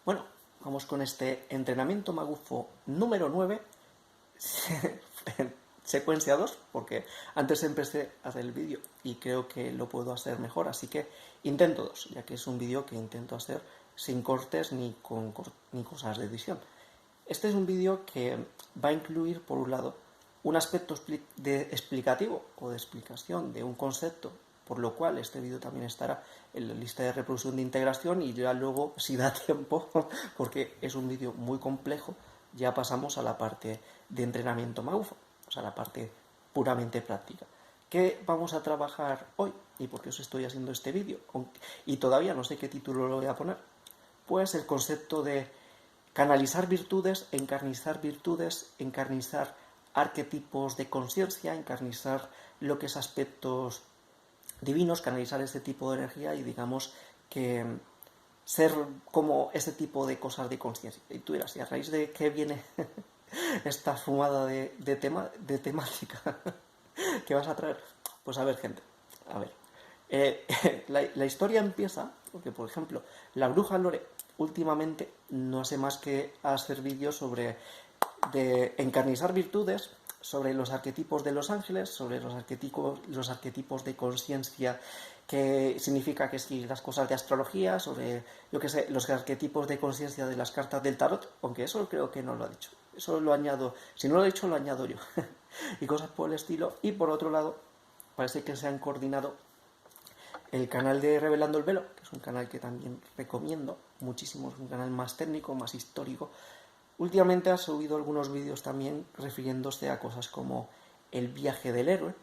Bueno, vamos con este entrenamiento magufo número 9, secuencia 2, porque antes empecé a hacer el vídeo y creo que lo puedo hacer mejor, así que intento 2, ya que es un vídeo que intento hacer sin cortes ni cosas de edición. Este es un vídeo que va a incluir, por un lado, un aspecto explicativo o de explicación de un concepto, por lo cual este vídeo también estará en la lista de reproducción de integración, y ya luego, si da tiempo, porque es un vídeo muy complejo, ya pasamos a la parte de entrenamiento magufo, o sea, la parte puramente práctica. ¿Qué vamos a trabajar hoy? ¿Y por qué os estoy haciendo este vídeo? Y todavía no sé qué título lo voy a poner. Pues el concepto de canalizar virtudes, encarnizar arquetipos de conciencia, encarnizar lo que es aspectos divinos, canalizar este tipo de energía y digamos que ser como este tipo de cosas de conciencia. Y tú dirás, ¿y a raíz de qué viene esta fumada de temática que vas a traer? Pues a ver, gente, a ver. La historia empieza porque, por ejemplo, la bruja Lore últimamente no hace más que hacer vídeos sobre de encarnizar virtudes, sobre los arquetipos de los ángeles, sobre los arquetipos de conciencia, que significa que si las cosas de astrología, sobre, yo que sé, los arquetipos de conciencia de las cartas del tarot, aunque eso creo que no lo ha dicho. Eso lo añado, si no lo he dicho, lo añado yo. Y cosas por el estilo. Y por otro lado, parece que se han coordinado el canal de Revelando el Velo, que es un canal que también recomiendo muchísimo, es un canal más técnico, más histórico. Últimamente ha subido algunos vídeos también refiriéndose a cosas como el viaje del héroe,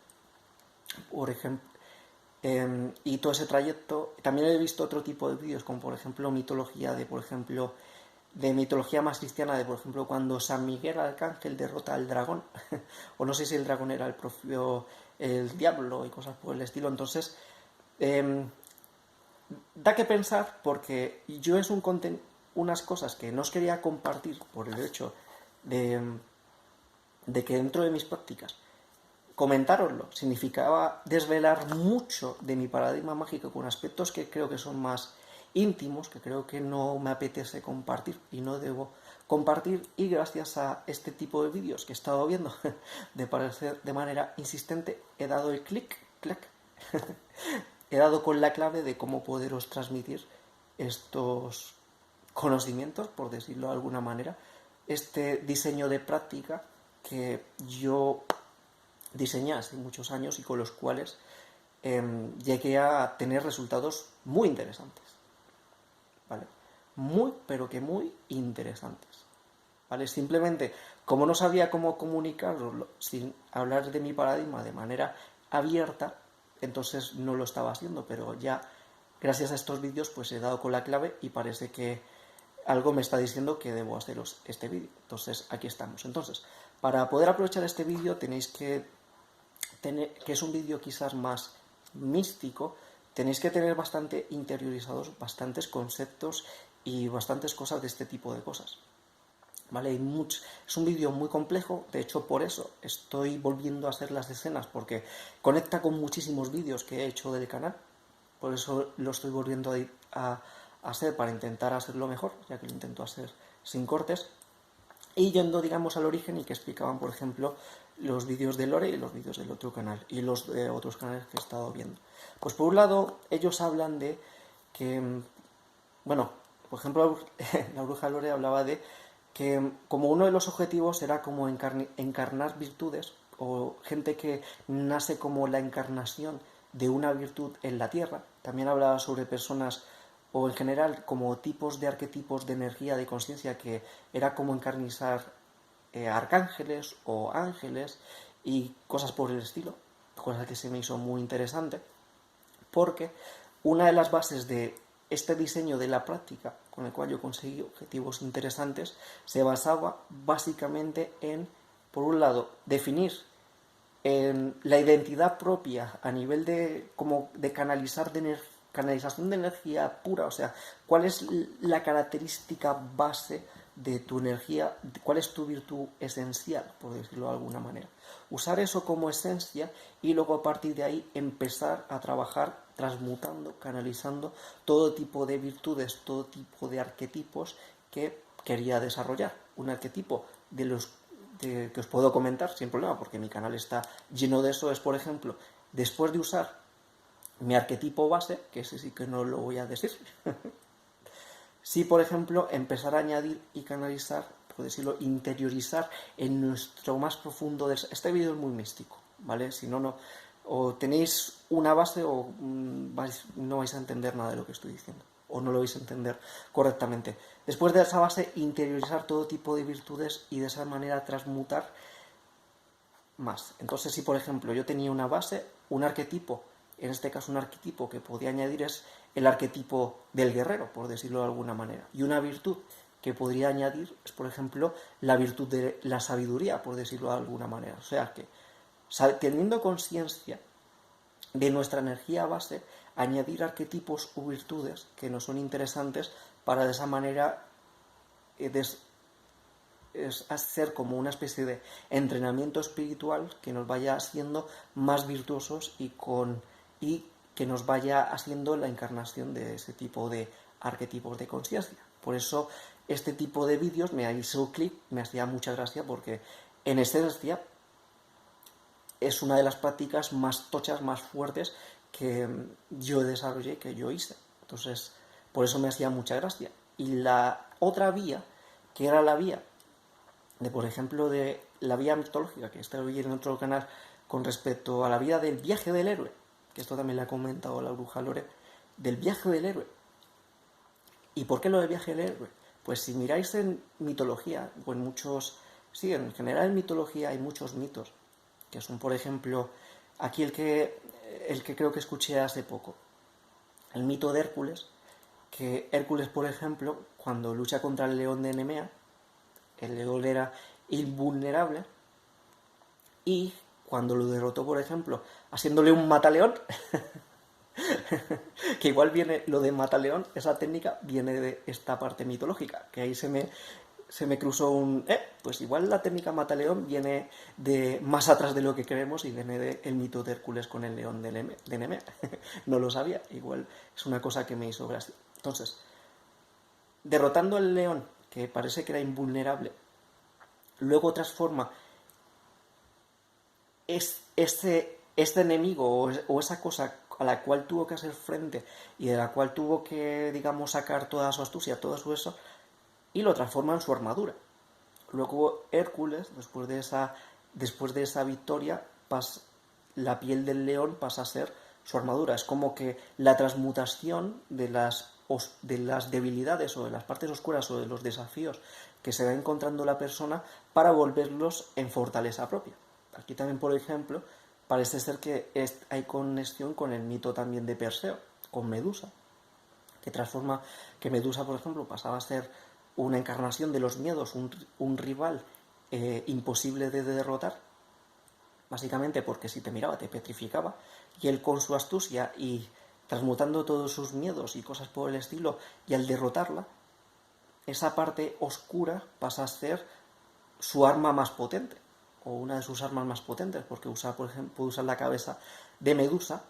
por ejemplo, y todo ese trayecto. También he visto otro tipo de vídeos, como por ejemplo mitología de mitología más cristiana, de por ejemplo cuando San Miguel Arcángel derrota al dragón, o no sé si el dragón era el propio el diablo y cosas por el estilo. Entonces da que pensar, porque yo es unas cosas que no os quería compartir por el hecho de que dentro de mis prácticas comentároslo significaba desvelar mucho de mi paradigma mágico con aspectos que creo que son más íntimos, que creo que no me apetece compartir y no debo compartir. Y gracias a este tipo de vídeos que he estado viendo de parecer de manera insistente, he dado el clic, he dado con la clave de cómo poderos transmitir estos conocimientos, por decirlo de alguna manera, este diseño de práctica que yo diseñé hace muchos años y con los cuales llegué a tener resultados muy interesantes, ¿vale? Muy, pero que muy interesantes, ¿vale? Simplemente, como no sabía cómo comunicarlo sin hablar de mi paradigma de manera abierta, entonces no lo estaba haciendo, pero ya gracias a estos vídeos pues he dado con la clave y parece que algo me está diciendo que debo haceros este vídeo. Entonces aquí estamos. Entonces, para poder aprovechar este vídeo tenéis que tener, que es un vídeo quizás más místico, tenéis que tener bastante interiorizados bastantes conceptos y bastantes cosas de este tipo de cosas, ¿vale? Es un vídeo muy complejo, de hecho por eso estoy volviendo a hacer las escenas, porque conecta con muchísimos vídeos que he hecho del canal, por eso lo estoy volviendo a hacer para intentar hacerlo mejor, ya que lo intento hacer sin cortes, y yendo, digamos, al origen y que explicaban, por ejemplo, los vídeos de Lore y los vídeos del otro canal y los otros canales que he estado viendo. Pues por un lado, ellos hablan de que, bueno, por ejemplo, la bruja Lore hablaba de que como uno de los objetivos era como encarnar virtudes, o gente que nace como la encarnación de una virtud en la Tierra. También hablaba sobre personas, o en general como tipos de arquetipos de energía, de conciencia, que era como encarnizar arcángeles o ángeles y cosas por el estilo, cosas que se me hizo muy interesante, porque una de las bases de este diseño de la práctica, con el cual yo conseguí objetivos interesantes, se basaba básicamente en, por un lado, definir la identidad propia a nivel de, como de canalización de energía pura, o sea, cuál es la característica base de tu energía, cuál es tu virtud esencial, por decirlo de alguna manera. Usar eso como esencia y luego a partir de ahí empezar a trabajar transmutando, canalizando todo tipo de virtudes, todo tipo de arquetipos que quería desarrollar. Un arquetipo de los que os puedo comentar sin problema, porque mi canal está lleno de eso, es, por ejemplo, después de usar mi arquetipo base, que ese sí que no lo voy a decir, sí, por ejemplo, empezar a añadir y canalizar, por decirlo, interiorizar en nuestro más profundo... Este vídeo es muy místico, ¿vale? Si no, no, o tenéis una base o no vais a entender nada de lo que estoy diciendo, o no lo vais a entender correctamente. Después de esa base, interiorizar todo tipo de virtudes y de esa manera transmutar más. Entonces, si por ejemplo yo tenía una base, un arquetipo, en este caso un arquetipo que podía añadir es el arquetipo del guerrero, por decirlo de alguna manera. Y una virtud que podría añadir es, por ejemplo, la virtud de la sabiduría, por decirlo de alguna manera. O sea que, teniendo conciencia de nuestra energía base, añadir arquetipos o virtudes que nos son interesantes para de esa manera es hacer como una especie de entrenamiento espiritual que nos vaya haciendo más virtuosos y que nos vaya haciendo la encarnación de ese tipo de arquetipos de conciencia. Por eso este tipo de vídeos me hizo clic, me hacía mucha gracia, porque en esencia es una de las prácticas más tochas, más fuertes que yo desarrollé, que yo hice. Entonces, por eso me hacía mucha gracia. Y la otra vía, que era la vía de, por ejemplo, de la vía mitológica, que está hoy en otro canal, con respecto a la vida del viaje del héroe, que esto también le ha comentado la bruja Lore, del viaje del héroe. ¿Y por qué lo del viaje del héroe? Pues si miráis en mitología, o en muchos... Sí, en general en mitología hay muchos mitos, que son, por ejemplo, aquí el que creo que escuché hace poco, el mito de Hércules, que Hércules, por ejemplo, cuando lucha contra el león de Nemea, el león era invulnerable, y cuando lo derrotó, por ejemplo, haciéndole un mataleón, que igual viene lo de mataleón, esa técnica viene de esta parte mitológica, que ahí se me cruzó pues igual la técnica mataleón viene de más atrás de lo que creemos y viene del mito de Hércules con el león de Nemea. No lo sabía, igual es una cosa que me hizo gracia. Entonces, derrotando al león, que parece que era invulnerable, luego transforma este enemigo o esa cosa a la cual tuvo que hacer frente y de la cual tuvo que, digamos, sacar toda su astucia, todo su eso, y lo transforma en su armadura. Luego Hércules, después de esa victoria, la piel del león pasa a ser su armadura. Es como que la transmutación de las debilidades o de las partes oscuras o de los desafíos que se va encontrando la persona para volverlos en fortaleza propia. Aquí también, por ejemplo, parece ser que hay conexión con el mito también de Perseo, con Medusa, que Medusa, por ejemplo, pasaba a ser una encarnación de los miedos, un rival imposible de derrotar, básicamente porque si te miraba te petrificaba, y él con su astucia y transmutando todos sus miedos y cosas por el estilo, y al derrotarla, esa parte oscura pasa a ser su arma más potente, o una de sus armas más potentes, porque por ejemplo, puede usar la cabeza de Medusa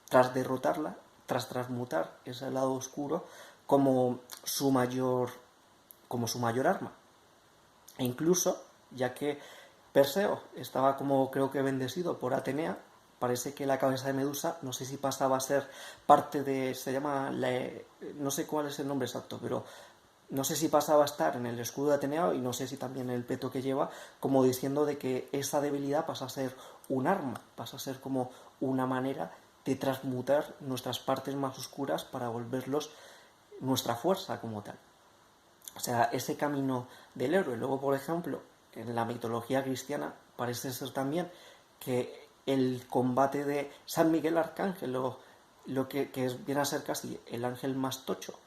tras derrotarla, tras transmutar ese lado oscuro como su mayor arma. E incluso, ya que Perseo estaba como creo que bendecido por Atenea, parece que la cabeza de Medusa, no sé si pasaba a ser parte de, no sé cuál es el nombre exacto, pero no sé si pasaba a estar en el escudo de Atenea y no sé si también en el peto que lleva, como diciendo de que esa debilidad pasa a ser un arma, pasa a ser como una manera de transmutar nuestras partes más oscuras para volverlos nuestra fuerza como tal. O sea, ese camino del héroe. Luego, por ejemplo, en la mitología cristiana parece ser también que el combate de San Miguel Arcángel, lo que viene a ser casi el ángel más tocho,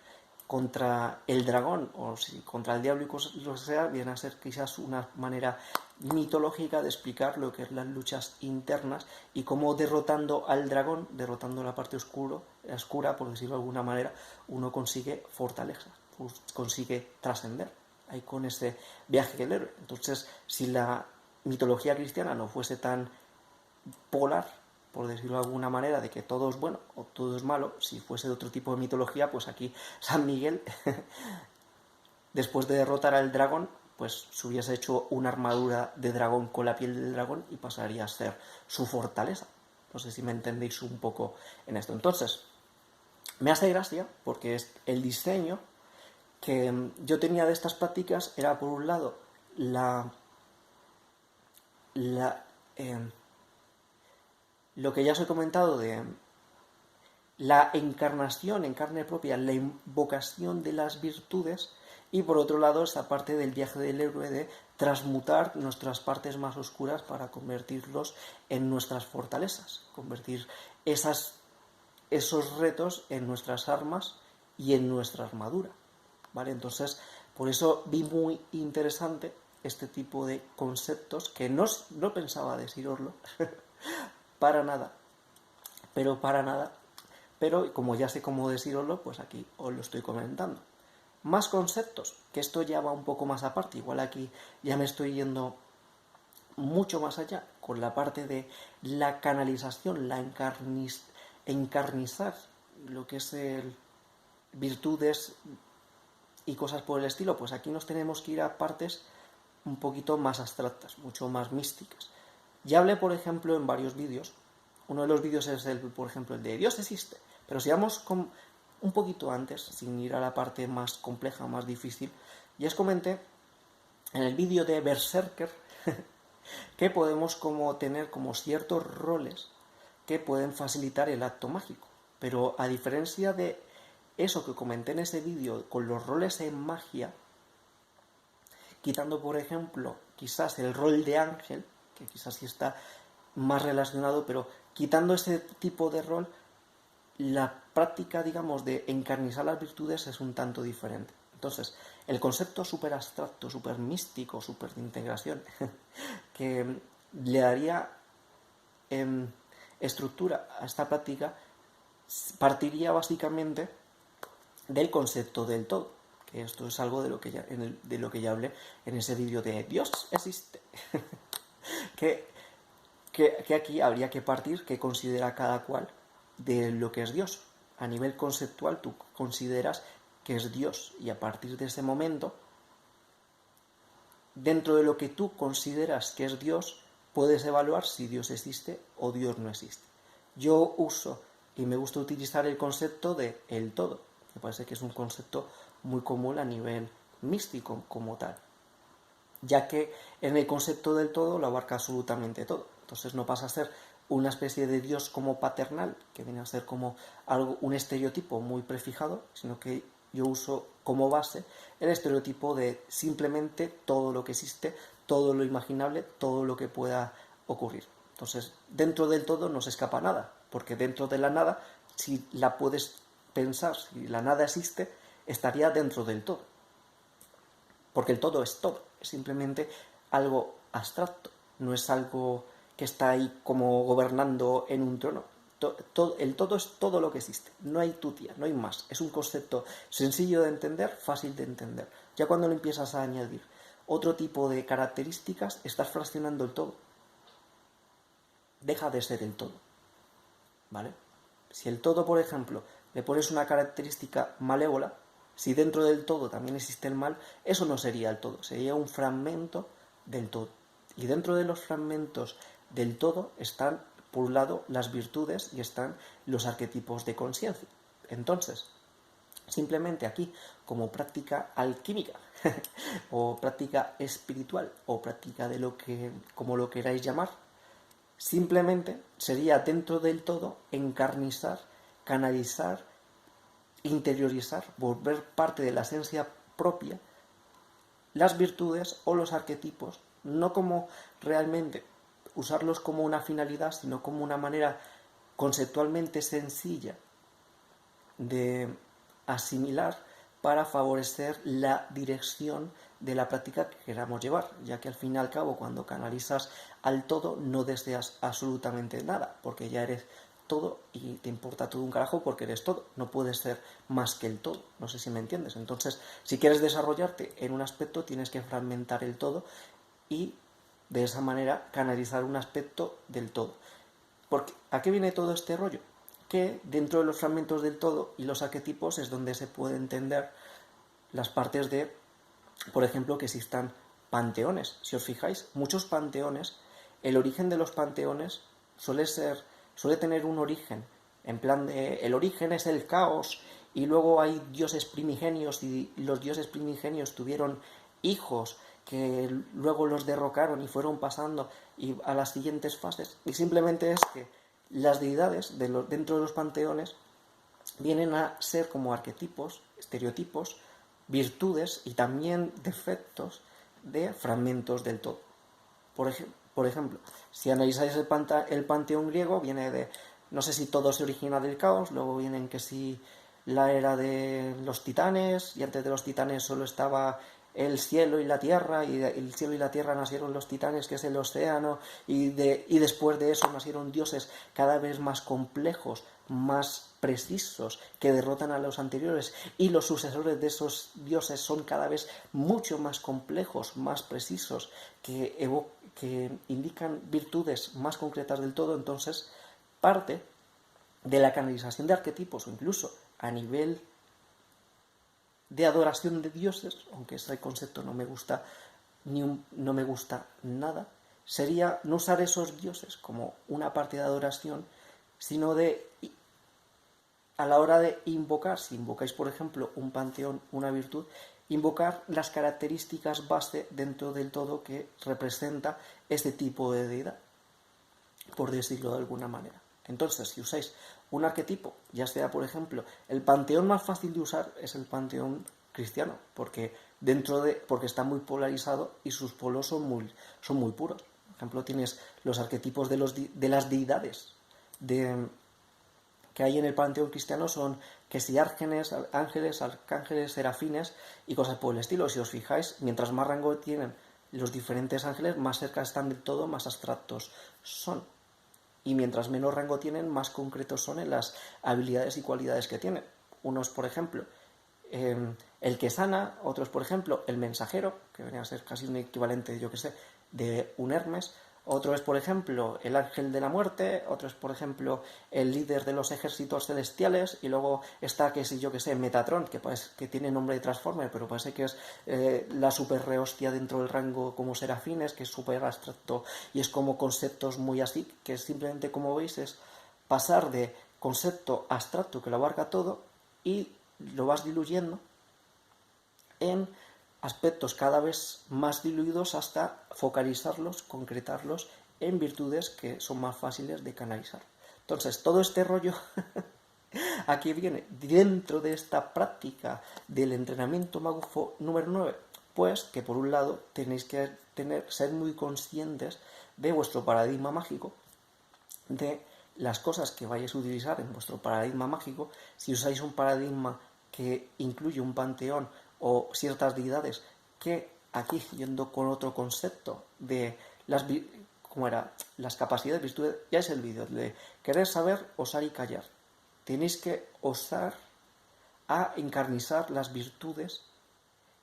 contra el dragón, o si contra el diablo y lo que sea, viene a ser quizás una manera mitológica de explicar lo que es las luchas internas y cómo derrotando al dragón, derrotando la parte oscura, por decirlo de alguna manera, uno consigue fortaleza, consigue trascender ahí con ese viaje del héroe. Entonces, si la mitología cristiana no fuese tan polar, por decirlo de alguna manera, de que todo es bueno o todo es malo. Si fuese de otro tipo de mitología, pues aquí San Miguel, después de derrotar al dragón, pues se hubiese hecho una armadura de dragón con la piel del dragón y pasaría a ser su fortaleza. No sé si me entendéis un poco en esto. Entonces, me hace gracia porque es el diseño que yo tenía de estas prácticas era, por un lado, la lo que ya os he comentado de la encarnación en carne propia, la invocación de las virtudes, y por otro lado esta parte del viaje del héroe de transmutar nuestras partes más oscuras para convertirlos en nuestras fortalezas, convertir esos retos en nuestras armas y en nuestra armadura, ¿vale? Entonces, por eso vi muy interesante este tipo de conceptos que no pensaba deciroslo para nada, pero como ya sé cómo deciroslo, pues aquí os lo estoy comentando. Más conceptos, que esto ya va un poco más aparte, igual aquí ya me estoy yendo mucho más allá con la parte de la canalización, la encarnizar lo que es virtudes y cosas por el estilo. Pues aquí nos tenemos que ir a partes un poquito más abstractas, mucho más místicas. Ya hablé, por ejemplo, en varios vídeos. Uno de los vídeos es, por ejemplo, el de Dios existe. Pero si vamos un poquito antes, sin ir a la parte más compleja, más difícil, ya os comenté en el vídeo de Berserker que podemos tener como ciertos roles que pueden facilitar el acto mágico. Pero a diferencia de eso que comenté en ese vídeo con los roles en magia, quitando, por ejemplo, quizás el rol de ángel, que quizás sí está más relacionado, pero quitando ese tipo de rol, la práctica, digamos, de encarnizar las virtudes es un tanto diferente. Entonces, el concepto súper abstracto, súper místico, súper de integración, que le daría estructura a esta práctica, partiría básicamente del concepto del todo, que esto es algo de lo que ya hablé en ese vídeo de Dios existe. que aquí habría que partir que considera cada cual de lo que es Dios. A nivel conceptual tú consideras que es Dios y a partir de ese momento, dentro de lo que tú consideras que es Dios, puedes evaluar si Dios existe o Dios no existe. Yo uso y me gusta utilizar el concepto de el todo. Me parece que es un concepto muy común a nivel místico como tal, ya que en el concepto del todo lo abarca absolutamente todo. Entonces no pasa a ser una especie de Dios como paternal, que viene a ser como un estereotipo muy prefijado, sino que yo uso como base el estereotipo de simplemente todo lo que existe, todo lo imaginable, todo lo que pueda ocurrir. Entonces, dentro del todo no se escapa nada, porque dentro de la nada, si la puedes pensar, si la nada existe, estaría dentro del todo. Porque el todo es todo, es simplemente algo abstracto, no es algo que está ahí como gobernando en un trono. El todo es todo lo que existe, no hay tutia, no hay más. Es un concepto sencillo de entender, fácil de entender. Ya cuando lo empiezas a añadir otro tipo de características, estás fraccionando el todo. Deja de ser el todo, ¿vale? Si el todo, por ejemplo, le pones una característica malévola, si dentro del todo también existe el mal, eso no sería el todo, sería un fragmento del todo. Y dentro de los fragmentos del todo están, por un lado, las virtudes y están los arquetipos de conciencia. Entonces, simplemente aquí, como práctica alquímica, o práctica espiritual, o práctica de como lo queráis llamar, simplemente sería dentro del todo encarnizar, canalizar, interiorizar, volver parte de la esencia propia, las virtudes o los arquetipos, no como realmente usarlos como una finalidad, sino como una manera conceptualmente sencilla de asimilar para favorecer la dirección de la práctica que queramos llevar, ya que al fin y al cabo cuando canalizas al todo no deseas absolutamente nada, porque ya eres todo y te importa todo un carajo porque eres todo, no puedes ser más que el todo, no sé si me entiendes. Entonces, si quieres desarrollarte en un aspecto tienes que fragmentar el todo y de esa manera canalizar un aspecto del todo. Porque, ¿a qué viene todo este rollo? Que dentro de los fragmentos del todo y los arquetipos es donde se puede entender las partes de, por ejemplo, que existan panteones. Si os fijáis, muchos panteones, el origen de los panteones suele tener un origen, en plan de, el origen es el caos, y luego hay dioses primigenios, y los dioses primigenios tuvieron hijos que luego los derrocaron y fueron pasando a las siguientes fases, y simplemente es que las deidades dentro de los panteones vienen a ser como arquetipos, estereotipos, virtudes y también defectos de fragmentos del todo. Por ejemplo, si analizáis el panteón griego, viene de, no sé si todo se origina del caos, luego vienen que si la era de los titanes, y antes de los titanes solo estaba el cielo y la tierra, y el cielo y la tierra nacieron los titanes, que es el océano, y después de eso nacieron dioses cada vez más complejos, más precisos, que derrotan a los anteriores, y los sucesores de esos dioses son cada vez mucho más complejos, más precisos, que indican virtudes más concretas del todo. Entonces, parte de la canalización de arquetipos, o incluso a nivel de adoración de dioses, aunque ese concepto no me gusta no me gusta nada, sería no usar esos dioses como una parte de adoración, sino de, a la hora de invocar, si invocáis por ejemplo un panteón, una virtud, invocar las características base dentro del todo que representa este tipo de deidad, por decirlo de alguna manera. Entonces, si usáis un arquetipo, ya sea por ejemplo, el panteón más fácil de usar es el panteón cristiano, porque porque está muy polarizado y sus polos son muy puros. Por ejemplo, tienes los arquetipos de las deidades que hay en el panteón cristiano, son que si ángeles, arcángeles, serafines y cosas por el estilo. Si os fijáis, mientras más rango tienen los diferentes ángeles, más cerca están del todo, más abstractos son. Y mientras menos rango tienen, más concretos son en las habilidades y cualidades que tienen. Unos, por ejemplo, el que sana, otros, por ejemplo, el mensajero, que venía a ser casi un equivalente, yo que sé, de un Hermes. Otro es, por ejemplo, el ángel de la muerte, otro es, por ejemplo, el líder de los ejércitos celestiales, y luego está, que si yo que sé, Metatron, que tiene nombre de Transformer, pero parece que es la super rehostia dentro del rango como serafines, que es súper abstracto, y es como conceptos muy así, que simplemente, como veis, es pasar de concepto abstracto que lo abarca todo, y lo vas diluyendo en aspectos cada vez más diluidos hasta focalizarlos, concretarlos en virtudes que son más fáciles de canalizar. Entonces, todo este rollo aquí viene dentro de esta práctica del entrenamiento magufo número 9, pues que por un lado tenéis que ser muy conscientes de vuestro paradigma mágico, de las cosas que vayáis a utilizar en vuestro paradigma mágico. Si usáis un paradigma que incluye un panteón o ciertas deidades, que aquí, yendo con otro concepto de las capacidades, virtudes, ya es el vídeo de querer saber, osar y callar. Tenéis que osar a encarnizar las virtudes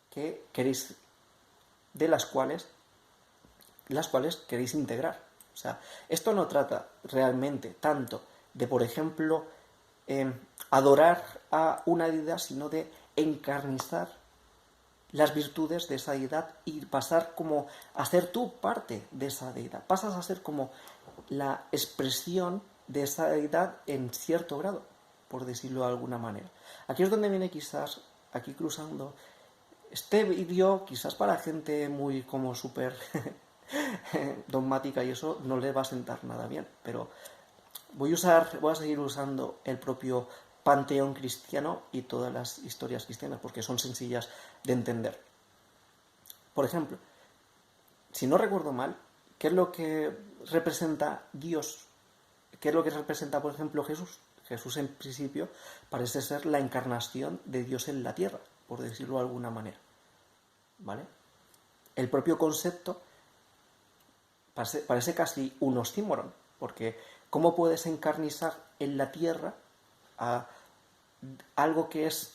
que queréis, de las cuales queréis integrar. O sea, esto no trata realmente tanto de, por ejemplo, adorar a una deidad, sino de encarnizar las virtudes de esa deidad y pasar como a ser tú parte de esa deidad. Pasas a ser como la expresión de esa deidad en cierto grado, por decirlo de alguna manera. Aquí es donde viene quizás, aquí cruzando, este vídeo quizás para gente muy como súper dogmática, y eso no le va a sentar nada bien, pero voy a seguir usando el propio panteón cristiano y todas las historias cristianas, porque son sencillas de entender. Por ejemplo, si no recuerdo mal, ¿qué es lo que representa Dios? ¿Qué es lo que representa, por ejemplo, Jesús? Jesús, en principio, parece ser la encarnación de Dios en la tierra, por decirlo de alguna manera. ¿Vale? El propio concepto parece casi un oxímoron, porque ¿cómo puedes encarnizar en la tierra a algo que es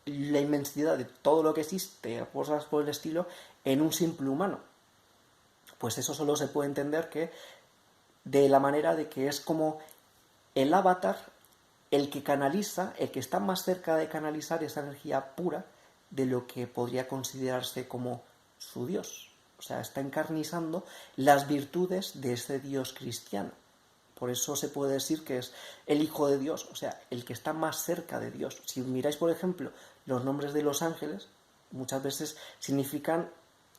la inmensidad de todo lo que existe, cosas por el estilo, en un simple humano? Pues eso solo se puede entender que de la manera de que es como el avatar el que canaliza, el que está más cerca de canalizar esa energía pura de lo que podría considerarse como su Dios. O sea, está encarnizando las virtudes de ese Dios cristiano. Por eso se puede decir que es el Hijo de Dios, o sea, el que está más cerca de Dios. Si miráis, por ejemplo, los nombres de los ángeles, muchas veces significan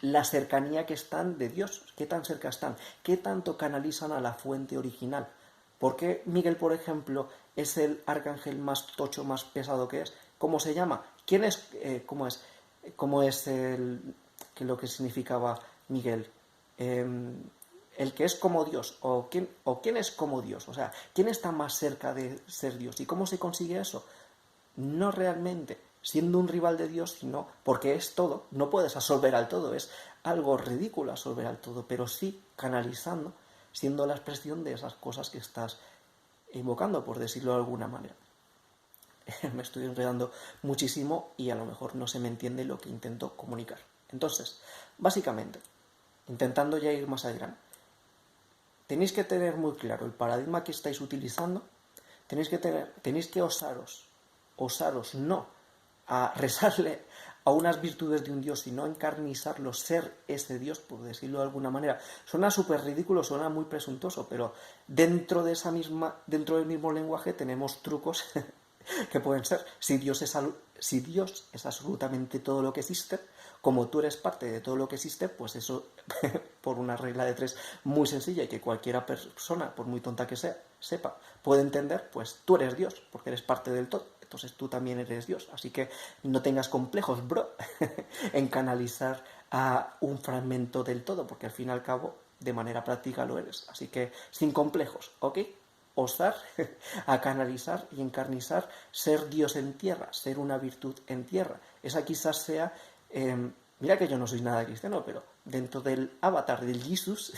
la cercanía que están de Dios. ¿Qué tan cerca están? ¿Qué tanto canalizan a la fuente original? ¿Por qué Miguel, por ejemplo, es el arcángel más tocho, más pesado que es? ¿Cómo se llama? ¿Quién es? ¿Cómo es? ¿Cómo es lo que significaba Miguel? El que es como Dios, o quién es como Dios, o sea, quién está más cerca de ser Dios. ¿Y cómo se consigue eso? No realmente siendo un rival de Dios, sino porque es todo, no puedes absorber al todo, es algo ridículo absorber al todo, pero sí canalizando, siendo la expresión de esas cosas que estás invocando, por decirlo de alguna manera. Me estoy enredando muchísimo y a lo mejor no se me entiende lo que intento comunicar. Entonces, básicamente, intentando ya ir más allá, tenéis que tener muy claro el paradigma que estáis utilizando, tenéis que osaros no a rezarle a unas virtudes de un Dios, sino encarnizarlo, ser ese Dios, por decirlo de alguna manera. Suena súper ridículo, suena muy presuntuoso, pero dentro del mismo lenguaje tenemos trucos que pueden ser, si Dios es absolutamente todo lo que existe, como tú eres parte de todo lo que existe, pues eso, por una regla de tres muy sencilla y que cualquiera persona, por muy tonta que sea, sepa, puede entender, pues tú eres Dios, porque eres parte del todo. Entonces tú también eres Dios. Así que no tengas complejos, bro, en canalizar a un fragmento del todo, porque al fin y al cabo, de manera práctica lo eres. Así que sin complejos, ¿ok? Osar a canalizar y encarnizar, ser Dios en tierra, ser una virtud en tierra. Esa quizás sea, mira que yo no soy nada cristiano, pero dentro del avatar del Jesús,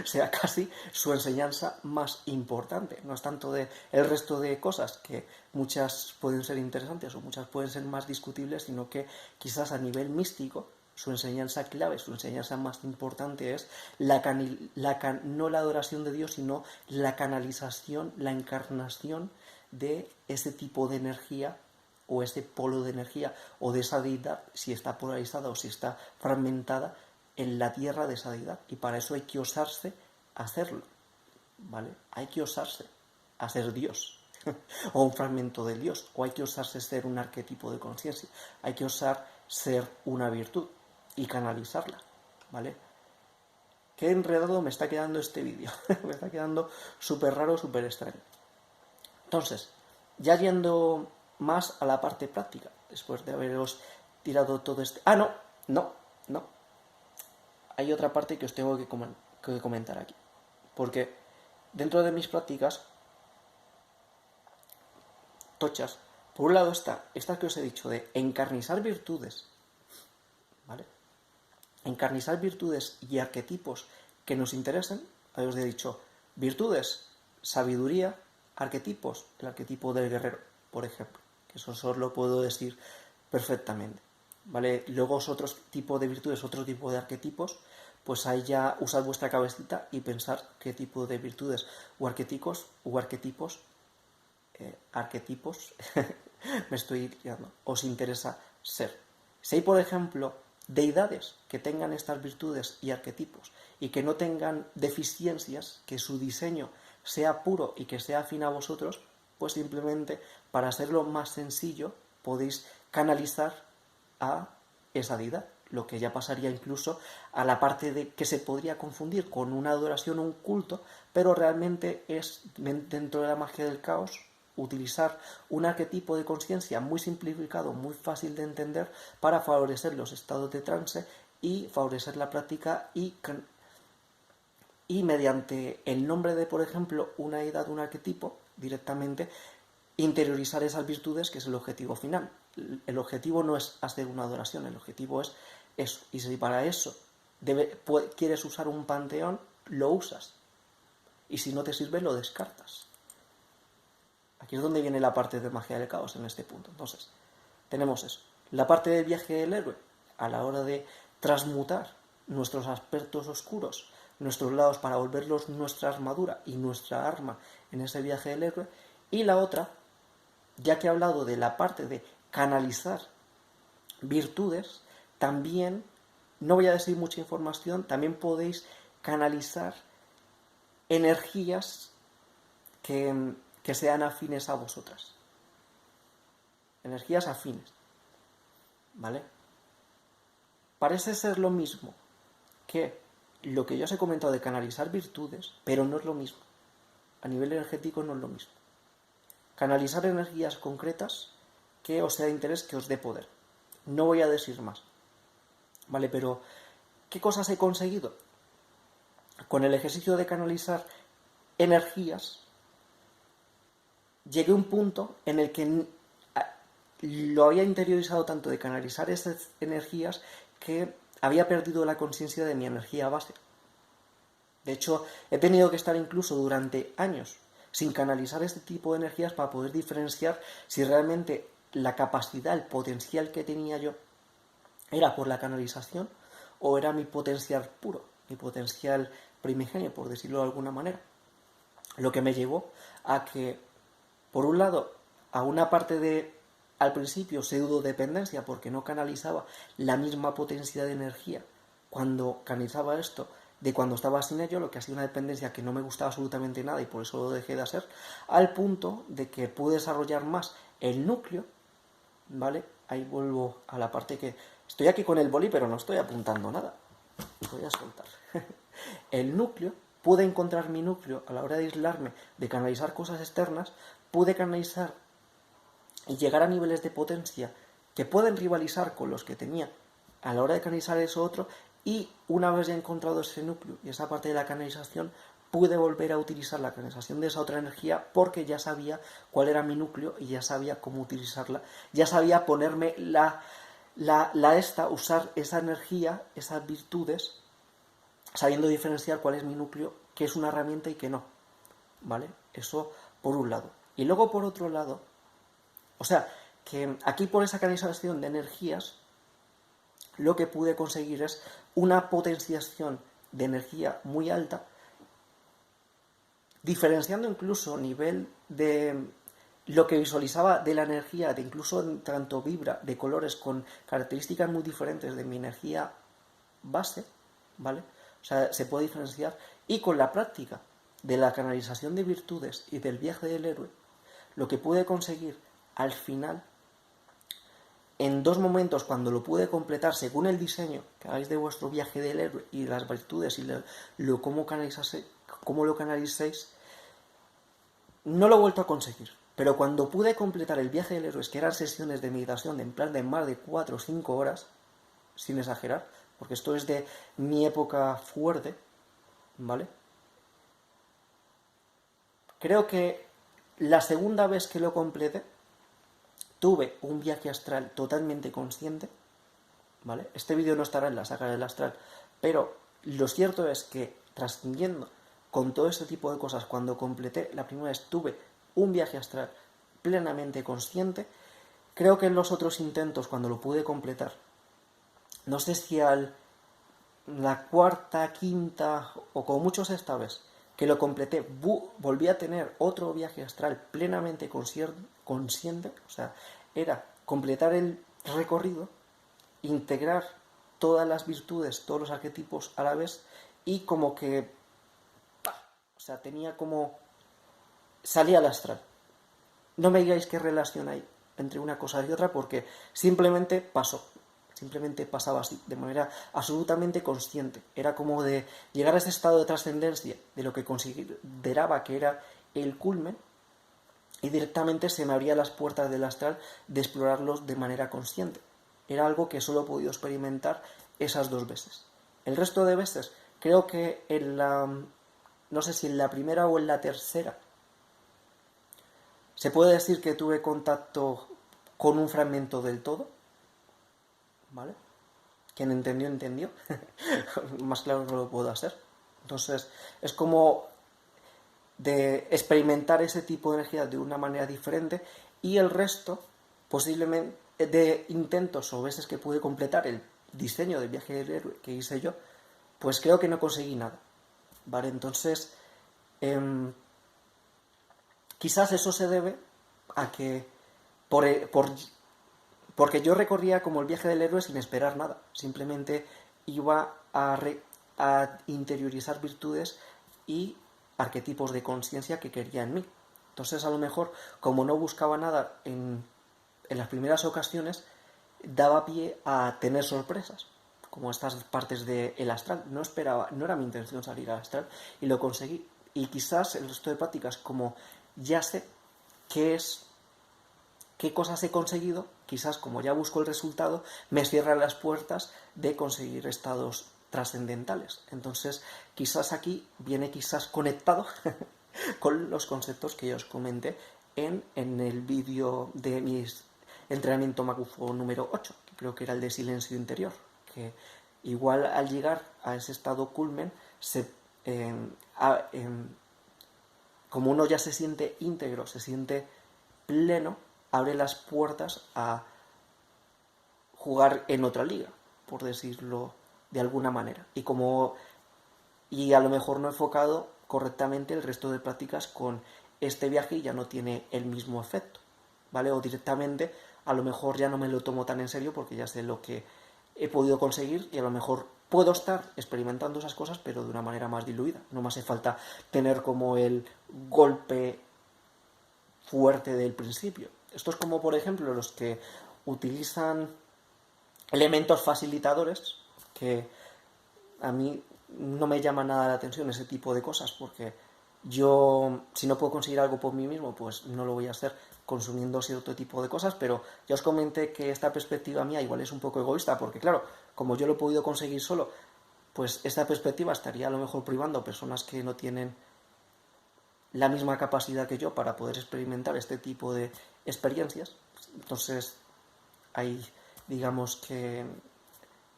sea casi su enseñanza más importante. No es tanto de el resto de cosas, que muchas pueden ser interesantes o muchas pueden ser más discutibles, sino que quizás a nivel místico su enseñanza clave, su enseñanza más importante es no la adoración de Dios, sino la canalización, la encarnación de ese tipo de energía o ese polo de energía o de esa deidad, si está polarizada o si está fragmentada en la tierra de esa deidad. Y para eso hay que osarse a hacerlo, ¿vale? Hay que osarse a ser Dios o un fragmento del Dios, o hay que osarse ser un arquetipo de conciencia, hay que osar ser una virtud y canalizarla, ¿vale? Qué enredado me está quedando este vídeo. Me está quedando súper raro, súper extraño. Entonces, ya yendo más a la parte práctica, después de haberos tirado todo este... Ah, no. Hay otra parte que os tengo que comentar aquí. Porque dentro de mis prácticas tochas, por un lado está esta que os he dicho de encarnizar virtudes, ¿vale? Encarnizar virtudes y arquetipos que nos interesen. Ahí os he dicho virtudes, sabiduría, arquetipos, el arquetipo del guerrero, por ejemplo, que eso os lo puedo decir perfectamente, ¿vale? Luego otro tipo de virtudes, otro tipo de arquetipos, pues ahí ya usad vuestra cabecita y pensar qué tipo de virtudes o arquetipos me estoy liando, os interesa ser. Si hay, por ejemplo, deidades que tengan estas virtudes y arquetipos y que no tengan deficiencias, que su diseño sea puro y que sea afín a vosotros, pues simplemente, para hacerlo más sencillo, podéis canalizar a esa deidad, lo que ya pasaría incluso a la parte de que se podría confundir con una adoración o un culto, pero realmente es, dentro de la magia del caos, utilizar un arquetipo de conciencia muy simplificado, muy fácil de entender, para favorecer los estados de trance y favorecer la práctica y mediante el nombre de, por ejemplo, una deidad, un arquetipo, directamente interiorizar esas virtudes, que es el objetivo final. El objetivo no es hacer una adoración, el objetivo es eso. Y si para eso quieres usar un panteón, lo usas. Y si no te sirve, lo descartas. Aquí es donde viene la parte de magia del caos en este punto. Entonces, tenemos eso. La parte del viaje del héroe, a la hora de transmutar nuestros aspectos oscuros, nuestros lados para volverlos nuestra armadura y nuestra arma en ese viaje del héroe. Y la otra, ya que he hablado de la parte de canalizar virtudes, también, no voy a decir mucha información, también podéis canalizar energías que sean afines a vosotras. Energías afines. ¿Vale? Parece ser lo mismo que lo que yo os he comentado de canalizar virtudes, pero no es lo mismo. A nivel energético no es lo mismo. Canalizar energías concretas que os sea de interés, que os dé poder. No voy a decir más. ¿Vale? Pero, ¿qué cosas he conseguido? Con el ejercicio de canalizar energías, llegué a un punto en el que lo había interiorizado tanto de canalizar esas energías que había perdido la conciencia de mi energía base. De hecho, he tenido que estar incluso durante años sin canalizar este tipo de energías para poder diferenciar si realmente la capacidad, el potencial que tenía yo era por la canalización o era mi potencial puro, mi potencial primigenio, por decirlo de alguna manera. Lo que me llevó a que, por un lado, a una parte de, al principio, pseudodependencia, porque no canalizaba la misma potencia de energía cuando canalizaba esto de cuando estaba sin ello, lo que ha sido una dependencia que no me gustaba absolutamente nada y por eso lo dejé de hacer, al punto de que pude desarrollar más el núcleo, ¿vale? Ahí vuelvo a la parte que estoy aquí con el boli, pero no estoy apuntando nada. Voy a soltar. El núcleo, pude encontrar mi núcleo a la hora de aislarme, de canalizar cosas externas, pude canalizar y llegar a niveles de potencia que pueden rivalizar con los que tenía a la hora de canalizar eso otro, y una vez ya encontrado ese núcleo y esa parte de la canalización, pude volver a utilizar la canalización de esa otra energía porque ya sabía cuál era mi núcleo y ya sabía cómo utilizarla, ya sabía ponerme usar esa energía, esas virtudes, sabiendo diferenciar cuál es mi núcleo, qué es una herramienta y qué no, ¿vale? Eso por un lado. Y luego por otro lado, o sea, que aquí por esa canalización de energías, lo que pude conseguir es una potenciación de energía muy alta, diferenciando incluso nivel de lo que visualizaba de la energía, de incluso tanto vibra, de colores con características muy diferentes de mi energía base, ¿vale? O sea, se puede diferenciar, y con la práctica de la canalización de virtudes y del viaje del héroe, lo que pude conseguir al final, en dos momentos, cuando lo pude completar según el diseño que hagáis de vuestro viaje del héroe y las virtudes y cómo lo canalicéis, no lo he vuelto a conseguir. Pero cuando pude completar el viaje del héroe, que eran sesiones de meditación en plan de más de 4 o 5 horas, sin exagerar, porque esto es de mi época fuerte, ¿vale? Creo que la segunda vez que lo completé, tuve un viaje astral totalmente consciente, ¿vale? Este vídeo no estará en la saga del astral, pero lo cierto es que, trascendiendo con todo este tipo de cosas, cuando completé la primera vez, tuve un viaje astral plenamente consciente. Creo que en los otros intentos, cuando lo pude completar, no sé si la cuarta, quinta o como muchos esta vez, que lo completé, volví a tener otro viaje astral plenamente consciente, o sea, era completar el recorrido, integrar todas las virtudes, todos los arquetipos a la vez, y como que, o sea, tenía como, salía al astral. No me digáis qué relación hay entre una cosa y otra, porque simplemente pasó. Simplemente pasaba así, de manera absolutamente consciente. Era como de llegar a ese estado de trascendencia de lo que consideraba que era el culmen, y directamente se me abrían las puertas del astral de explorarlos de manera consciente. Era algo que solo he podido experimentar esas 2 veces. El resto de veces, creo que no sé si en la primera o en la tercera, se puede decir que tuve contacto con un fragmento del todo, ¿vale? Quien entendió, entendió. Más claro no lo puedo hacer. Entonces, es como de experimentar ese tipo de energía de una manera diferente, y el resto, posiblemente, de intentos o veces que pude completar el diseño del viaje del héroe que hice yo, pues creo que no conseguí nada, ¿vale? Entonces, quizás eso se debe a que porque yo recorría como el viaje del héroe sin esperar nada. Simplemente iba a interiorizar virtudes y arquetipos de conciencia que quería en mí. Entonces, a lo mejor, como no buscaba nada en las primeras ocasiones, daba pie a tener sorpresas, como estas partes del astral. No esperaba, no era mi intención salir al astral y lo conseguí. Y quizás el resto de prácticas, como ya sé qué cosas he conseguido, quizás como ya busco el resultado, me cierran las puertas de conseguir estados trascendentales. Entonces, quizás aquí viene quizás conectado con los conceptos que yo os comenté en el vídeo de mi entrenamiento Magufo número 8, que creo que era el de silencio interior, que igual al llegar a ese estado culmen, como uno ya se siente íntegro, se siente pleno, abre las puertas a jugar en otra liga, por decirlo de alguna manera. Y a lo mejor no he enfocado correctamente el resto de prácticas con este viaje y ya no tiene el mismo efecto, ¿vale? O directamente a lo mejor ya no me lo tomo tan en serio porque ya sé lo que he podido conseguir y a lo mejor puedo estar experimentando esas cosas pero de una manera más diluida. No me hace falta tener como el golpe fuerte del principio. Esto es como, por ejemplo, los que utilizan elementos facilitadores, que a mí no me llama nada la atención ese tipo de cosas, porque yo, si no puedo conseguir algo por mí mismo, pues no lo voy a hacer consumiendo cierto tipo de cosas, pero ya os comenté que esta perspectiva mía igual es un poco egoísta, porque claro, como yo lo he podido conseguir solo, pues esta perspectiva estaría a lo mejor privando a personas que no tienen la misma capacidad que yo para poder experimentar este tipo de experiencias. Entonces, ahí digamos que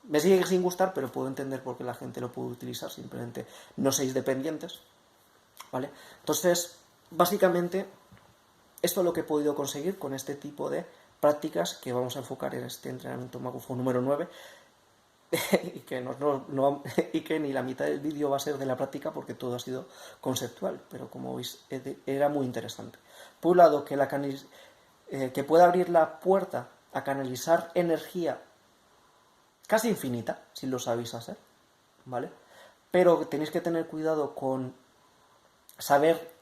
me sigue sin gustar, pero puedo entender por qué la gente lo puede utilizar. Simplemente no seáis dependientes, ¿vale? Entonces, básicamente, esto es lo que he podido conseguir con este tipo de prácticas que vamos a enfocar en este entrenamiento Magufo número 9 y y que ni la mitad del vídeo va a ser de la práctica porque todo ha sido conceptual, pero como veis era muy interesante. Por un lado, que pueda abrir la puerta a canalizar energía casi infinita, si lo sabéis hacer, ¿vale? Pero tenéis que tener cuidado con saber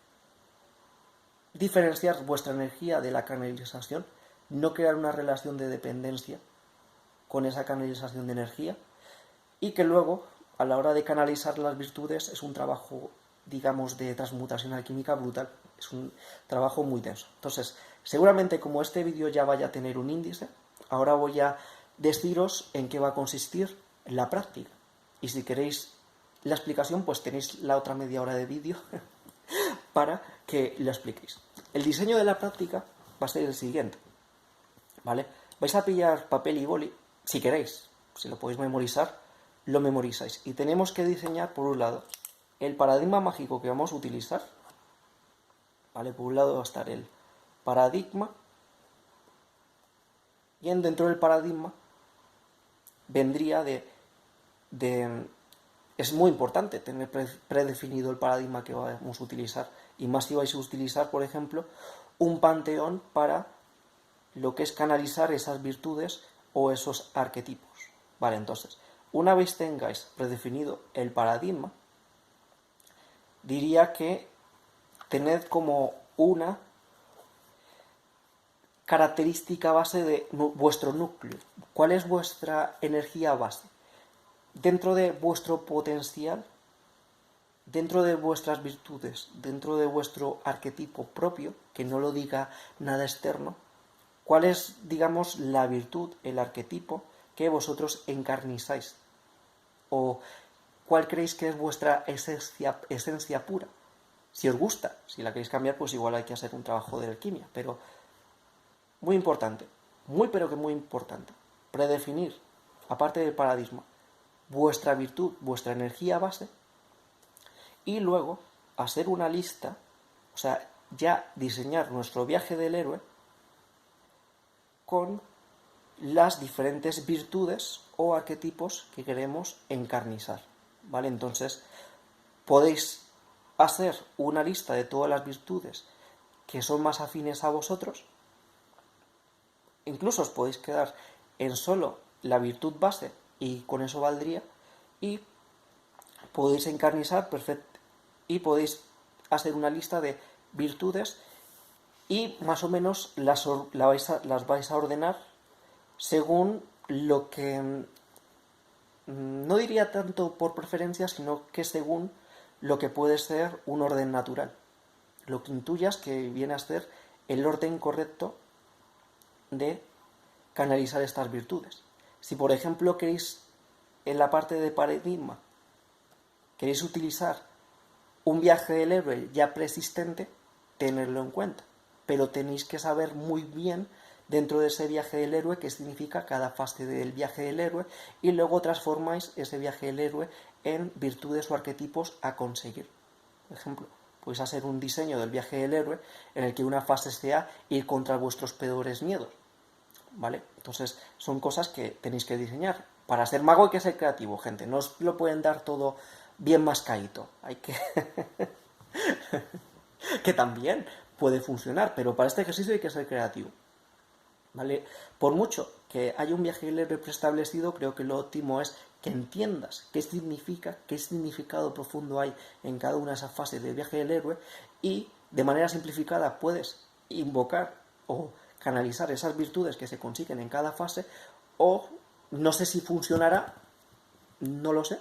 diferenciar vuestra energía de la canalización, no crear una relación de dependencia con esa canalización de energía, y que luego, a la hora de canalizar las virtudes, es un trabajo, digamos, de transmutación alquímica brutal. Es un trabajo muy denso. Entonces, seguramente como este vídeo ya vaya a tener un índice, ahora voy a deciros en qué va a consistir la práctica. Y si queréis la explicación, pues tenéis la otra media hora de vídeo para que lo expliquéis. El diseño de la práctica va a ser el siguiente, ¿vale? Vais a pillar papel y boli, si queréis, si lo podéis memorizar, lo memorizáis. Y tenemos que diseñar, por un lado, el paradigma mágico que vamos a utilizar, ¿vale? Por un lado va a estar el paradigma, y dentro del paradigma vendría es muy importante tener predefinido el paradigma que vamos a utilizar, y más si vais a utilizar, por ejemplo, un panteón para lo que es canalizar esas virtudes o esos arquetipos. Vale, entonces, una vez tengáis predefinido el paradigma, diría que tened como una característica base de vuestro núcleo. ¿Cuál es vuestra energía base? Dentro de vuestro potencial, dentro de vuestras virtudes, dentro de vuestro arquetipo propio, que no lo diga nada externo, ¿cuál es, digamos, la virtud, el arquetipo que vosotros encarnizáis? ¿O cuál creéis que es vuestra esencia pura? Si os gusta, si la queréis cambiar, pues igual hay que hacer un trabajo de alquimia, pero muy importante, muy pero que muy importante, predefinir, aparte del paradigma, vuestra virtud, vuestra energía base, y luego hacer una lista, o sea, ya diseñar nuestro viaje del héroe con las diferentes virtudes o arquetipos que queremos encarnizar, ¿vale? Entonces, podéis hacer una lista de todas las virtudes que son más afines a vosotros. Incluso os podéis quedar en solo la virtud base y con eso valdría, y podéis encarnizar y podéis hacer una lista de virtudes y más o menos las vais a ordenar según lo que, no diría tanto por preferencia, sino que según lo que puede ser un orden natural. Lo que intuyas que viene a ser el orden correcto de canalizar estas virtudes. Si por ejemplo queréis, en la parte de paradigma, queréis utilizar un viaje del héroe ya preexistente, tenerlo en cuenta. Pero tenéis que saber muy bien dentro de ese viaje del héroe qué significa cada fase del viaje del héroe, y luego transformáis ese viaje del héroe en virtudes o arquetipos a conseguir. Por ejemplo, podéis hacer un diseño del viaje del héroe en el que una fase sea ir contra vuestros peores miedos, ¿vale? Entonces son cosas que tenéis que diseñar. Para ser mago hay que ser creativo, gente. No os lo pueden dar todo bien mascadito. Hay que... que también puede funcionar, pero para este ejercicio hay que ser creativo, ¿vale? Por mucho que haya un viaje del héroe preestablecido, creo que lo óptimo es que entiendas qué significa, qué significado profundo hay en cada una de esas fases del viaje del héroe, y de manera simplificada puedes invocar o canalizar esas virtudes que se consiguen en cada fase, o no sé si funcionará, no lo sé,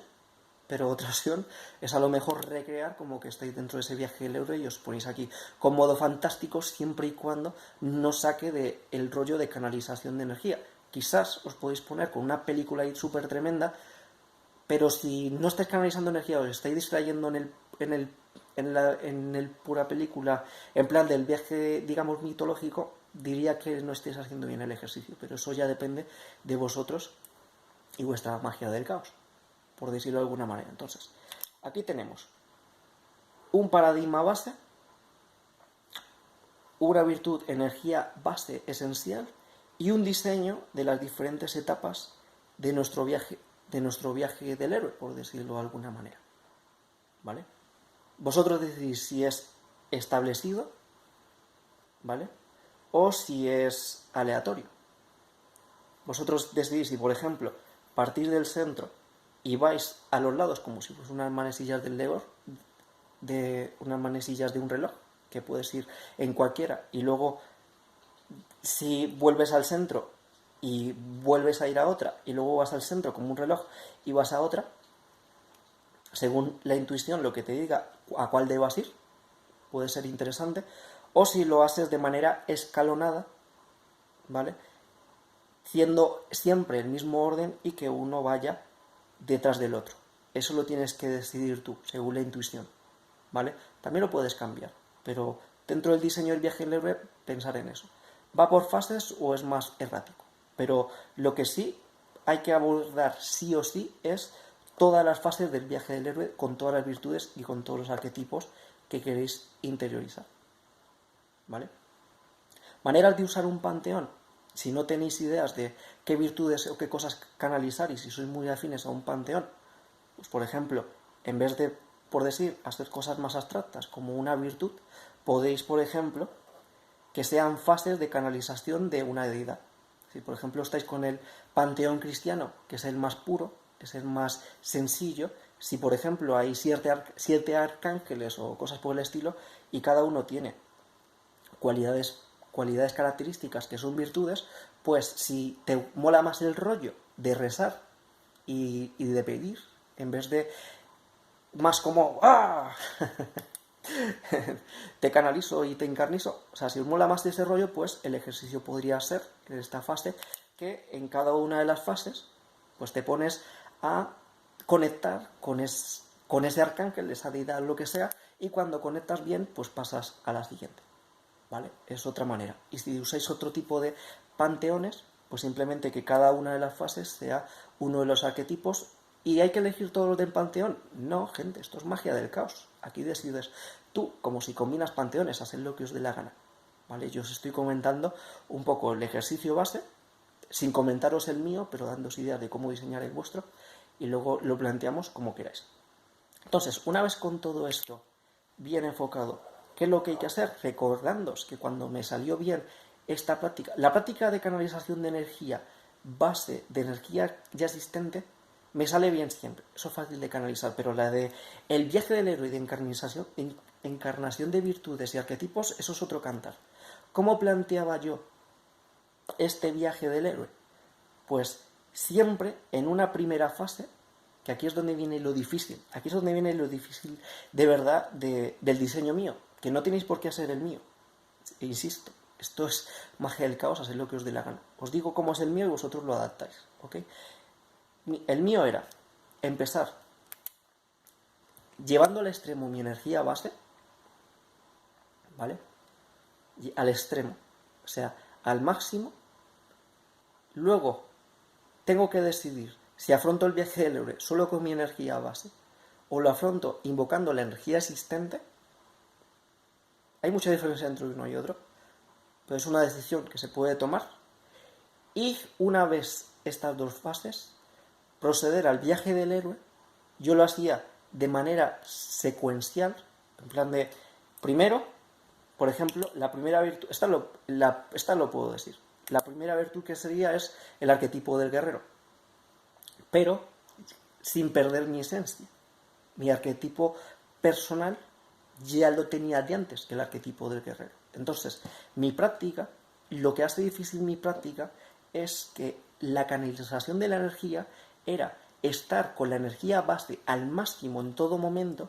pero otra opción es a lo mejor recrear como que estáis dentro de ese viaje del héroe y os ponéis aquí con modo fantástico, siempre y cuando no saque del rollo de canalización de energía. Quizás os podéis poner con una película ahí súper tremenda, pero si no estáis canalizando energía, os estáis distrayendo en el pura película, en plan del viaje, digamos, mitológico, diría que no estáis haciendo bien el ejercicio, pero eso ya depende de vosotros y vuestra magia del caos, por decirlo de alguna manera. Entonces, aquí tenemos un paradigma base, una virtud, energía base esencial, y un diseño de las diferentes etapas de nuestro viaje del héroe, por decirlo de alguna manera, ¿vale? Vosotros decidís si es establecido, ¿vale?, o si es aleatorio. Vosotros decidís si, por ejemplo, partís del centro y vais a los lados como si fuesen unas manesillas del Lego, de unas manesillas de un reloj, que puedes ir en cualquiera, y luego si vuelves al centro y vuelves a ir a otra, y luego vas al centro como un reloj y vas a otra, según la intuición, lo que te diga a cuál debas ir, puede ser interesante. O si lo haces de manera escalonada, ¿vale?, siendo siempre el mismo orden y que uno vaya detrás del otro. Eso lo tienes que decidir tú, según la intuición, ¿vale? También lo puedes cambiar, pero dentro del diseño del viaje del héroe, pensar en eso. ¿Va por fases o es más errático? Pero lo que sí hay que abordar sí o sí es todas las fases del viaje del héroe, con todas las virtudes y con todos los arquetipos que queréis interiorizar, ¿vale? Maneras de usar un panteón. Si no tenéis ideas de qué virtudes o qué cosas canalizar, y si sois muy afines a un panteón, pues por ejemplo, en vez de, por decir, hacer cosas más abstractas como una virtud, podéis, por ejemplo, que sean fases de canalización de una deidad. Si por ejemplo estáis con el panteón cristiano, que es el más puro, es el más sencillo, si por ejemplo hay siete arcángeles o cosas por el estilo, y cada uno tiene cualidades características que son virtudes, pues si te mola más el rollo de rezar y de pedir, en vez de más como ¡ah! te canalizo y te encarnizo, o sea, si os mola más de ese rollo, pues el ejercicio podría ser, en esta fase, que en cada una de las fases pues te pones a conectar con ese arcángel, esa deidad, lo que sea, y cuando conectas bien, pues pasas a la siguiente, ¿vale? Es otra manera. Y si usáis otro tipo de panteones, pues simplemente que cada una de las fases sea uno de los arquetipos. ¿Y hay que elegir todos los del panteón? No, gente, esto es magia del caos. Aquí decides tú, como si combinas panteones, hacer lo que os dé la gana, ¿vale? Yo os estoy comentando un poco el ejercicio base, sin comentaros el mío, pero dándoos ideas de cómo diseñar el vuestro. y luego lo planteamos como queráis. Entonces, una vez con todo esto bien enfocado, ¿qué es lo que hay que hacer? Recordándoos que cuando me salió bien esta práctica, la práctica de canalización de energía, base de energía ya existente, me sale bien siempre. Eso es fácil de canalizar, pero la de el viaje del héroe y de encarnación de virtudes y arquetipos, eso es otro cantar. ¿Cómo planteaba yo este viaje del héroe? Pues siempre en una primera fase, que aquí es donde viene lo difícil, aquí es donde viene lo difícil de verdad del diseño mío, que no tenéis por qué hacer el mío, insisto, esto es magia del caos, haced lo que os dé la gana. Os digo cómo es el mío y vosotros lo adaptáis, ¿ok? El mío era empezar llevando al extremo mi energía base, ¿vale? Y al extremo, o sea, al máximo. Luego tengo que decidir si afronto el viaje del héroe solo con mi energía base o lo afronto invocando la energía existente. Hay mucha diferencia entre uno y otro, pero es una decisión que se puede tomar. Y una vez estas dos fases, proceder al viaje del héroe. Yo lo hacía de manera secuencial, en plan de, primero, por ejemplo, la primera virtud, esta lo puedo decir, la primera virtud que sería es el arquetipo del guerrero, pero sin perder mi esencia. Mi arquetipo personal ya lo tenía de antes que el arquetipo del guerrero. Entonces, mi práctica, lo que hace difícil mi práctica es que la canalización de la energía era estar con la energía base al máximo en todo momento,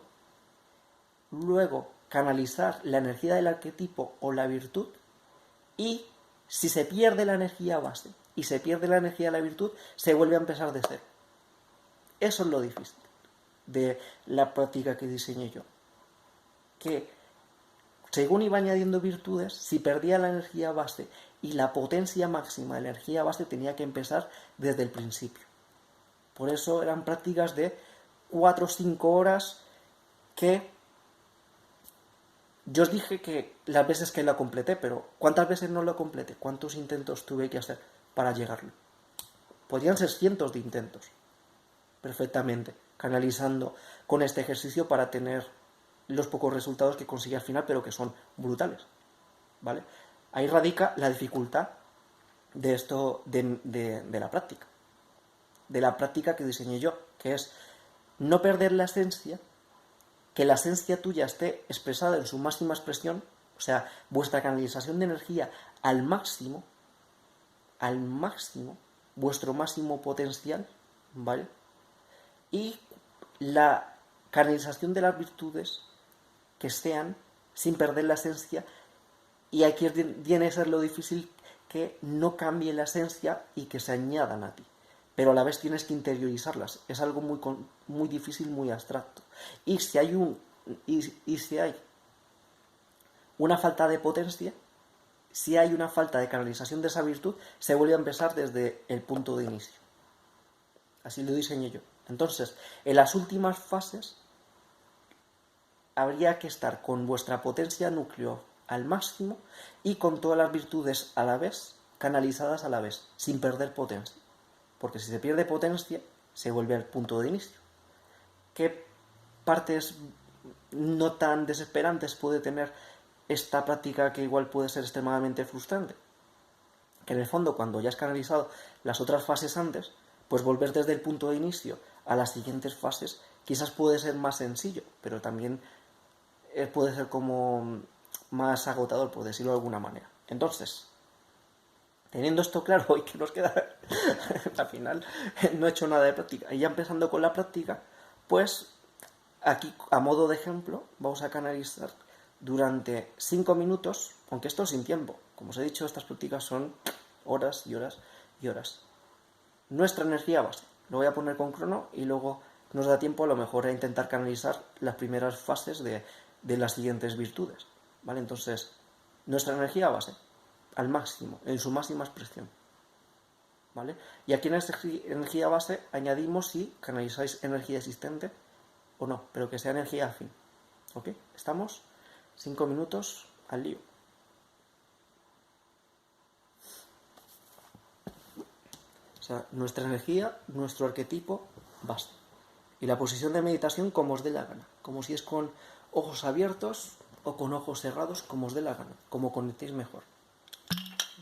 luego canalizar la energía del arquetipo o la virtud, y si se pierde la energía base y se pierde la energía de la virtud, se vuelve a empezar de cero. Eso es lo difícil de la práctica que diseñé yo. Que según iba añadiendo virtudes, si perdía la energía base y la potencia máxima de la energía base, tenía que empezar desde el principio. Por eso eran prácticas de 4 o 5 horas que yo os dije que las veces que la completé, pero ¿cuántas veces no la completé? ¿Cuántos intentos tuve que hacer para llegarlo? Podrían ser cientos de intentos, perfectamente, canalizando con este ejercicio para tener los pocos resultados que conseguí al final, pero que son brutales, ¿vale? Ahí radica la dificultad de esto, de la práctica. De la práctica que diseñé yo, que es no perder la esencia, que la esencia tuya esté expresada en su máxima expresión, o sea, vuestra canalización de energía al máximo, vuestro máximo potencial, ¿vale? Y la canalización de las virtudes que sean sin perder la esencia, y aquí viene a ser lo difícil, que no cambie la esencia y que se añadan a ti, pero a la vez tienes que interiorizarlas. Es algo muy difícil, muy abstracto. Y si hay si hay una falta de potencia, si hay una falta de canalización de esa virtud, se vuelve a empezar desde el punto de inicio. Así lo diseñé yo. Entonces, en las últimas fases habría que estar con vuestra potencia núcleo al máximo y con todas las virtudes a la vez, canalizadas a la vez, sin perder potencia. Porque si se pierde potencia, se vuelve al punto de inicio. ¿Qué partes no tan desesperantes puede tener esta práctica, que igual puede ser extremadamente frustrante? Que en el fondo, cuando ya has canalizado las otras fases antes, pues volver desde el punto de inicio a las siguientes fases quizás puede ser más sencillo, pero también puede ser como más agotador, por decirlo de alguna manera. Entonces, teniendo esto claro, y que nos queda al final, no he hecho nada de práctica, y ya empezando con la práctica, pues aquí, a modo de ejemplo, vamos a canalizar durante 5 minutos, aunque esto es sin tiempo. Como os he dicho, estas prácticas son horas y horas y horas. Nuestra energía base. Lo voy a poner con crono y luego nos da tiempo a lo mejor a intentar canalizar las primeras fases de las siguientes virtudes, ¿vale? Entonces, nuestra energía base, al máximo, en su máxima expresión, ¿vale? Y aquí en esta energía base añadimos si canalizáis energía existente o no, pero que sea energía afín, ¿ok? ¿Estamos? 5 minutos al lío. O sea, nuestra energía, nuestro arquetipo, basta. Y la posición de meditación como os dé la gana, como si es con ojos abiertos o con ojos cerrados, como os dé la gana, como conectéis mejor,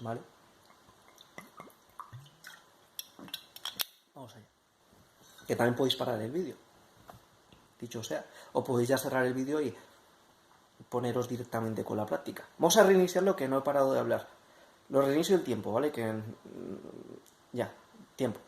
¿vale? Vamos allá. Que también podéis parar el vídeo, dicho sea, o podéis ya cerrar el vídeo y poneros directamente con la práctica. Vamos a reiniciarlo, que no he parado de hablar. Lo reinicio el tiempo, ¿vale? Que ya, tiempo.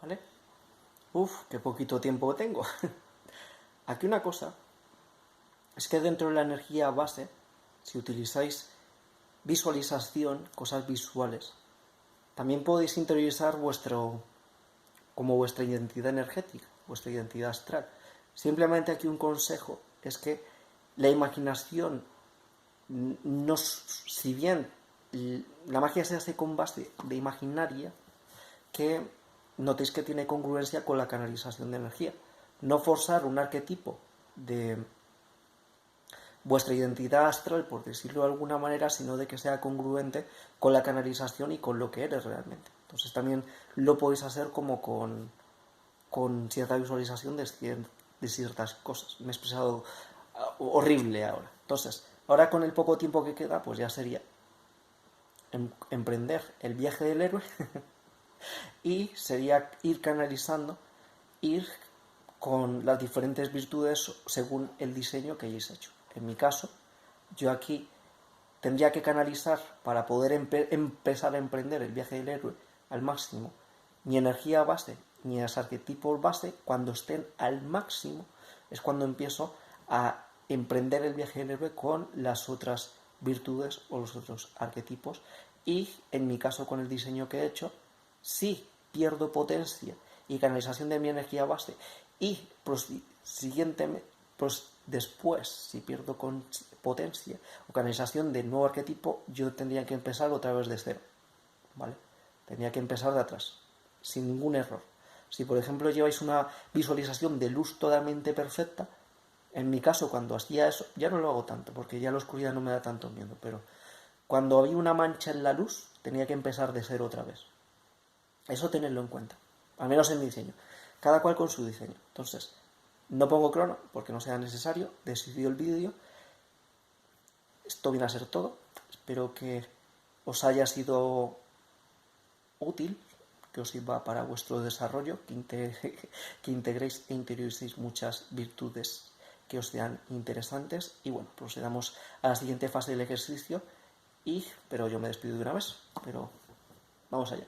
¿vale? Uf, qué poquito tiempo tengo. Aquí una cosa es que dentro de la energía base, si utilizáis visualización, cosas visuales, también podéis interiorizar como vuestra identidad energética, vuestra identidad astral. Simplemente aquí un consejo es que la imaginación, no, si bien la magia se hace con base de imaginaria, que notéis que tiene congruencia con la canalización de energía. No forzar un arquetipo de vuestra identidad astral, por decirlo de alguna manera, sino de que sea congruente con la canalización y con lo que eres realmente. Entonces también lo podéis hacer como con cierta visualización de ciertas cosas. Me he expresado horrible ahora. Entonces, ahora con el poco tiempo que queda, pues ya sería emprender el viaje del héroe y sería ir canalizando, ir con las diferentes virtudes según el diseño que hayáis hecho. En mi caso, yo aquí tendría que canalizar para poder empezar a emprender el viaje del héroe al máximo mi energía base, mis arquetipos base. Cuando estén al máximo es cuando empiezo a emprender el viaje del héroe con las otras virtudes o los otros arquetipos. Y en mi caso, con el diseño que he hecho, si pierdo potencia y canalización de mi energía base y después, si pierdo potencia o canalización de nuevo arquetipo, yo tendría que empezar otra vez de cero, ¿vale? Tendría que empezar de atrás, sin ningún error. Si, por ejemplo, lleváis una visualización de luz totalmente perfecta, en mi caso, cuando hacía eso, ya no lo hago tanto, porque ya la oscuridad no me da tanto miedo, pero cuando había una mancha en la luz, tenía que empezar de cero otra vez. Eso tenedlo en cuenta, al menos en mi diseño. Cada cual con su diseño. Entonces, no pongo crono porque no sea necesario. Decidido el vídeo. Esto viene a ser todo. Espero que os haya sido útil, que os sirva para vuestro desarrollo, que integréis e interioricéis muchas virtudes que os sean interesantes. Y bueno, procedamos a la siguiente fase del ejercicio. Pero yo me despido de una vez. Pero vamos allá.